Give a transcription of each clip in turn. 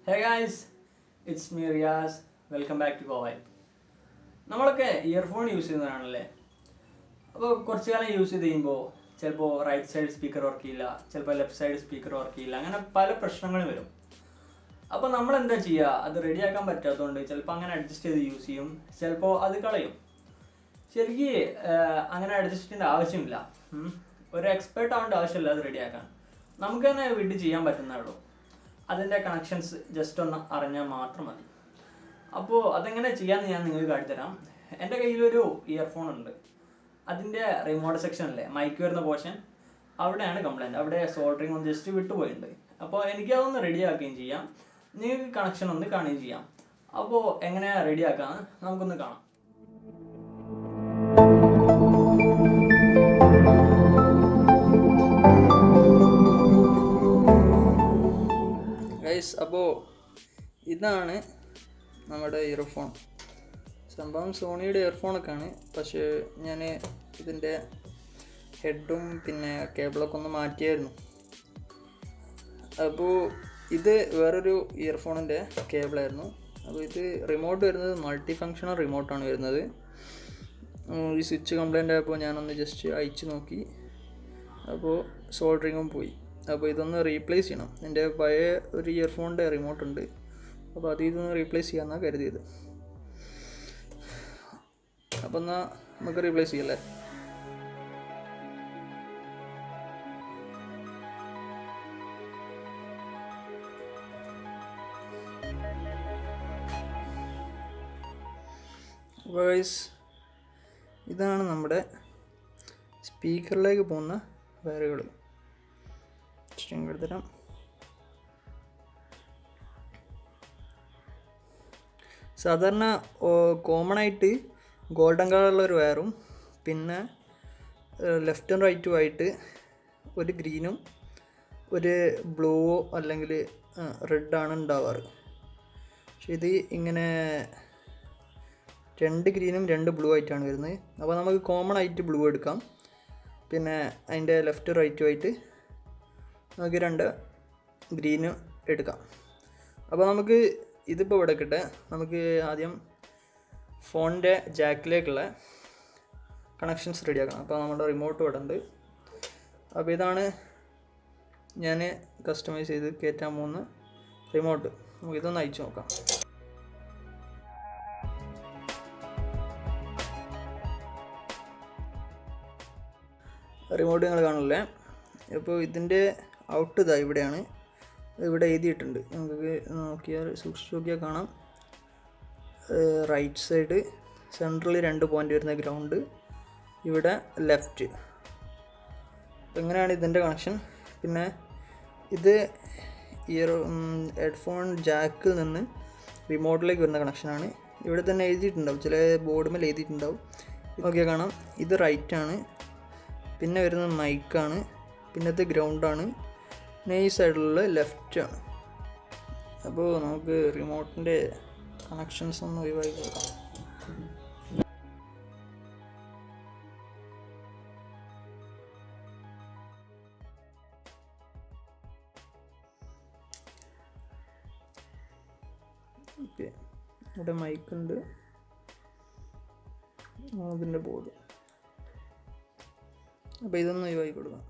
Hey guys, it's me Riaz. Welcome back to Kowai. നമ്മളൊക്കെ earphone use ചെയ്യുന്നവരാണല്ലേ. അപ്പോൾ കുറച്ച് കാലം യൂസ് ചെയ്ത് കഴിയുമ്പോൾ ചിലപ്പോൾ റൈറ്റ് സൈഡ് സ്പീക്കർ വർക്ക് ചെയ്യില്ല, ചിലപ്പോൾ ലെഫ്റ്റ് സൈഡ് സ്പീക്കർ വർക്ക് ചെയ്യില്ല, അങ്ങനെ പല പ്രശ്നങ്ങളും വരും. അപ്പോൾ നമ്മൾ എന്താ ചെയ്യുക? അത് റെഡിയാക്കാൻ പറ്റാത്തതുകൊണ്ട് ചിലപ്പോൾ അങ്ങനെ അഡ്ജസ്റ്റ് ചെയ്ത് യൂസ് ചെയ്യും, ചിലപ്പോൾ അത് കളയും. ശരിക്കും അങ്ങനെ അഡ്ജസ്റ്റ് ചെയ്യേണ്ട ആവശ്യമില്ല. ഒരു എക്സ്പേർട്ട് ആവേണ്ട ആവശ്യമില്ല അത് റെഡിയാക്കാൻ. നമുക്ക് തന്നെ വീട്ടിൽ ചെയ്യാൻ പറ്റുന്നേ. അതിൻ്റെ കണക്ഷൻസ് ജസ്റ്റ് ഒന്ന് അറിഞ്ഞാൽ മാത്രം മതി. അപ്പോൾ അതെങ്ങനെ ചെയ്യാമെന്ന് ഞാൻ നിങ്ങൾക്ക് കാട്ടിത്തരാം. എൻ്റെ കയ്യിലൊരു ഇയർഫോൺ ഉണ്ട്. അതിൻ്റെ റിമോട്ട് സെക്ഷനിലെ മൈക്ക് വരുന്ന പോർഷൻ അവിടെയാണ് കംപ്ലൈൻറ്റ്. അവിടെ സോൾഡറിങ് ഒന്ന് ജസ്റ്റ് വിട്ടുപോയിട്ടുണ്ട്. അപ്പോൾ എനിക്കതൊന്ന് റെഡിയാക്കുകയും ചെയ്യാം, നിങ്ങൾക്ക് കണക്ഷൻ ഒന്ന് കാണുകയും ചെയ്യാം. അപ്പോൾ എങ്ങനെയാണ് റെഡിയാക്കാമെന്ന് നമുക്കൊന്ന് കാണാം. അപ്പോൾ ഇതാണ് നമ്മുടെ ഇയർഫോൺ. സംഭവം സോണിയുടെ ഇയർഫോണൊക്കെയാണ്, പക്ഷേ ഞാൻ ഇതിൻ്റെ ഹെഡും പിന്നെ കേബിളൊക്കെ ഒന്ന് മാറ്റിയായിരുന്നു. അപ്പോൾ ഇത് വേറൊരു ഇയർഫോണിൻ്റെ കേബിളായിരുന്നു. അപ്പോൾ ഇത് റിമോട്ട് വരുന്നത് മൾട്ടി ഫങ്ഷണൽ റിമോട്ടാണ് വരുന്നത്. ഈ സ്വിച്ച് കംപ്ലൈൻ്റ് ആയപ്പോൾ ഞാനൊന്ന് ജസ്റ്റ് അയച്ചു നോക്കി, അപ്പോൾ സോൾഡറിങ്ങും പോയി. അപ്പോൾ ഇതൊന്ന് റീപ്ലേസ് ചെയ്യണം. എൻ്റെ പഴയ ഒരു ഇയർഫോണിൻ്റെ റിമോട്ട് ഉണ്ട്, അപ്പോൾ ഇതൊന്ന് റീപ്ലേസ് ചെയ്യാമെന്നാണ് കരുതിയത്. അപ്പോൾ എന്നാൽ നമുക്ക് റീപ്ലേസ് ചെയ്യല്ലേ. വോയിസ് ഇതാണ് നമ്മുടെ സ്പീക്കറിലേക്ക് പോകുന്ന വയറുകൾ. സ്ട്രിങ് എടുത്തിടാം. സാധാരണ കോമൺ ആയിട്ട് ഗോൾഡൻ കളറുള്ളൊരു വയറും പിന്നെ ലെഫ്റ്റും റൈറ്റും ആയിട്ട് ഒരു ഗ്രീനും ഒരു ബ്ലൂവോ അല്ലെങ്കിൽ റെഡാണ് ഉണ്ടാവാറ്. പക്ഷെ ഇത് ഇങ്ങനെ 2 ഗ്രീനും 2 ബ്ലൂ ആയിട്ടാണ് വരുന്നത്. അപ്പോൾ നമുക്ക് കോമൺ ആയിട്ട് ബ്ലൂ എടുക്കാം, പിന്നെ അതിൻ്റെ ലെഫ്റ്റ് റൈറ്റും ആയിട്ട് നമുക്ക് 2 ഗ്രീന് എടുക്കാം. അപ്പോൾ നമുക്ക് ഇതിപ്പോൾ ഇവിടെ കിട്ടെ. നമുക്ക് ആദ്യം ഫോണിൻ്റെ ജാക്കിലേക്കുള്ള കണക്ഷൻസ് റെഡിയാക്കണം. അപ്പോൾ നമ്മുടെ റിമോട്ട് ഇവിടെ ഉണ്ട്. അപ്പോൾ ഇതാണ് ഞാൻ കസ്റ്റമൈസ് ചെയ്ത് കയറ്റാൻ പോകുന്ന റിമോട്ട്. നമുക്ക് ഇതൊന്ന് അയച്ചു നോക്കാം. റിമോട്ട് നിങ്ങൾ കാണില്ലേ. അപ്പോൾ ഇതിൻ്റെ ഔട്ട് ഇതാ ഇവിടെയാണ്, ഇവിടെ എഴുതിയിട്ടുണ്ട്. നമുക്ക് സൂക്ഷിച്ച് നോക്കിയാൽ കാണാം. റൈറ്റ് സൈഡ് സെൻട്രൽ 2 പോയിൻ്റ് വരുന്ന ഗ്രൗണ്ട്, ഇവിടെ ലെഫ്റ്റ്. ഇങ്ങനെയാണ് ഇതിൻ്റെ കണക്ഷൻ. പിന്നെ ഇത് ഹെഡ്ഫോൺ ജാക്കിൽ നിന്ന് റിമോട്ടിലേക്ക് വരുന്ന കണക്ഷനാണ്. ഇവിടെ തന്നെ എഴുതിയിട്ടുണ്ടാവും, ചില ബോർഡുമേൽ എഴുതിയിട്ടുണ്ടാവും. നോക്കിയാൽ കാണാം. ഇത് റൈറ്റാണ്, പിന്നെ വരുന്നത് മൈക്കാണ്, പിന്നത്തെ ഗ്രൗണ്ടാണ്, ഈ സൈഡിലുള്ള ലെഫ്റ്റാണ്. അപ്പോൾ നമുക്ക് റിമോട്ടിൻ്റെ കണക്ഷൻസ് ഒന്ന് ഒഴിവാക്കി കൊടുക്കാം. ഓക്കെ, ഇവിടെ മൈക്കുണ്ട്, അതിൻ്റെ ബോർഡ്. അപ്പോൾ ഇതൊന്ന് ഒഴിവാക്കി കൊടുക്കാം.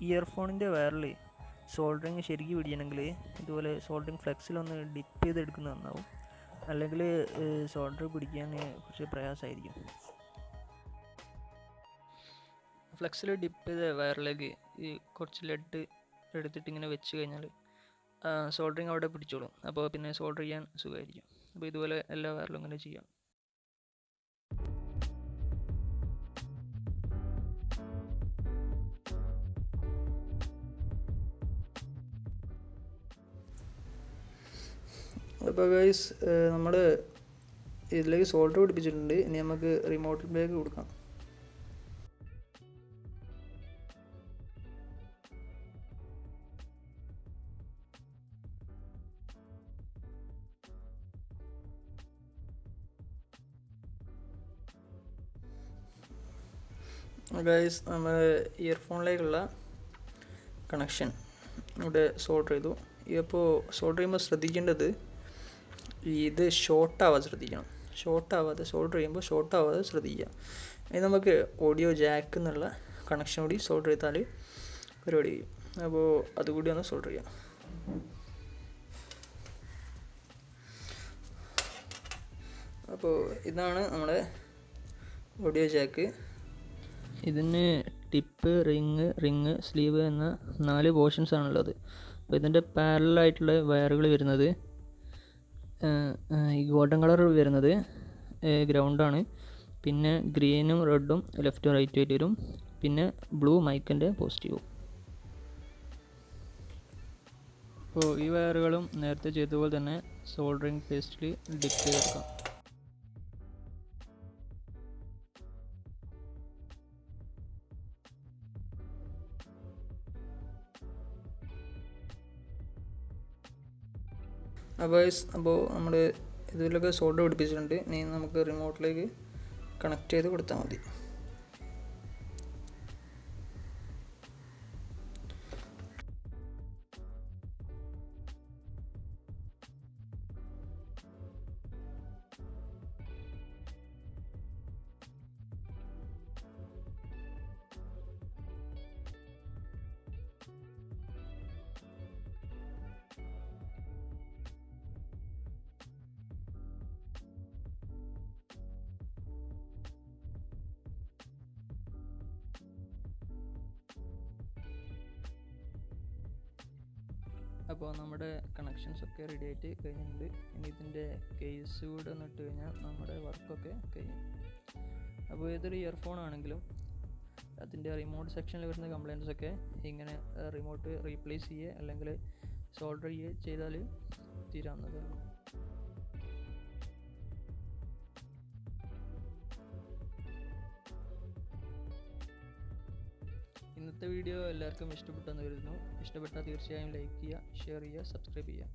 ഇയർഫോണിൻ്റെ വയറിൽ സോൾഡറിങ് ശരിക്കും പിടിക്കണമെങ്കിൽ ഇതുപോലെ സോൾഡറിങ് ഫ്ലെക്സിലൊന്ന് ഡിപ്പ് ചെയ്തെടുക്കുന്നത് നന്നാവും, അല്ലെങ്കിൽ സോൾഡർ പിടിക്കാൻ കുറച്ച് പ്രയാസമായിരിക്കും. ഫ്ലെക്സിൽ ഡിപ്പ് ചെയ്ത വയറിലേക്ക് ഈ കുറച്ച് ലെഡ് എടുത്തിട്ട് ഇങ്ങനെ വെച്ച് കഴിഞ്ഞാൽ സോൾഡറിങ് അവിടെ പിടിച്ചോളും. അപ്പോൾ പിന്നെ സോൾഡർ ചെയ്യാൻ സുഖമായിരിക്കും. അപ്പോൾ ഇതുപോലെ എല്ലാ വയറിലും ഇങ്ങനെ ചെയ്യാം. അപ്പോൾ ഗൈസ് നമ്മൾ ഇതിലേക്ക് സോൾഡർ പിടിപ്പിച്ചിട്ടുണ്ട്. ഇനി നമുക്ക് റിമോട്ടിലേക്ക് കൊടുക്കാം. ഗൈസ്, നമ്മൾ ഇയർഫോണിലേക്കുള്ള കണക്ഷൻ ഇവിടെ സോൾഡർ ചെയ്തു. ഇപ്പോൾ സോൾഡർ ചെയ്യുമ്പോൾ ശ്രദ്ധിക്കേണ്ടത് ഇത് ഷോർട്ടാവാതെ ശ്രദ്ധിക്കണം. സോൾഡർ ചെയ്യുമ്പോൾ ഷോർട്ടാവാതെ ശ്രദ്ധിക്കുക. ഇനി നമുക്ക് ഓഡിയോ ജാക്ക് എന്നുള്ള കണക്ഷൻ കൂടി സോൾഡർ ചെയ്താൽ പരിപാടി ചെയ്യും. അപ്പോൾ അതുകൂടി ഒന്ന് സോൾഡർ ചെയ്യാം. അപ്പോൾ ഇതാണ് നമ്മുടെ ഓഡിയോ ജാക്ക്. ഇതിന് ടിപ്പ്, റിങ്, സ്ലീവ് എന്ന 4 പോർഷൻസ് ആണുള്ളത്. അപ്പോൾ ഇതിൻ്റെ പാരലായിട്ടുള്ള വയറുകൾ വരുന്നത് ഈ ഗോൾഡൻ കളർ വരുന്നത് ഗ്രൗണ്ടാണ്. പിന്നെ ഗ്രീനും റെഡും ലെഫ്റ്റും റൈറ്റും ആയിട്ട് വരും. പിന്നെ ബ്ലൂ മൈക്കിൻ്റെ പോസിറ്റീവും. അപ്പോൾ ഈ വയറുകളും നേരത്തെ ചെയ്തതുപോലെ തന്നെ സോൾഡറിങ് പേസ്റ്റിൽ ഡിപ്പ് ചെയ്തെടുക്കാം. അപ്പോൾ നമ്മൾ ഇതിലൊക്കെ സോൾഡർ പിടിപ്പിച്ചിട്ടുണ്ട്. ഇനി നമുക്ക് റിമോട്ടിലേക്ക് കണക്ട് ചെയ്ത് കൊടുത്താൽ മതി. അപ്പോൾ നമ്മുടെ കണക്ഷൻസ് ഒക്കെ റെഡി ആയിട്ട് കഴിഞ്ഞിട്ടുണ്ട്. ഇനി ഇതിൻ്റെ കേസ് കൂടെ ഒന്ന് ഇട്ട് കഴിഞ്ഞാൽ നമ്മുടെ വർക്കൊക്കെ കഴിയും. അപ്പോൾ ഏതൊരു ഇയർഫോൺ ആണെങ്കിലും അതിൻ്റെ റിമോട്ട് സെക്ഷനിൽ വരുന്ന കംപ്ലയിൻറ്റ്സ് ഒക്കെ ഇങ്ങനെ റിമോട്ട് റീപ്ലേസ് ചെയ്യുക അല്ലെങ്കിൽ സോൾഡർ ചെയ്യുക ചെയ്താൽ തീരാവുന്നതേ ഉള്ളൂ. ഇന്നത്തെ വീഡിയോ എല്ലാവർക്കും ഇഷ്ടപ്പെട്ടെന്ന് കരുതുന്നു. ഇഷ്ടപ്പെട്ടാൽ തീർച്ചയായും ലൈക്ക് ചെയ്യുക, ഷെയർ ചെയ്യുക, സബ്സ്ക്രൈബ് ചെയ്യുക.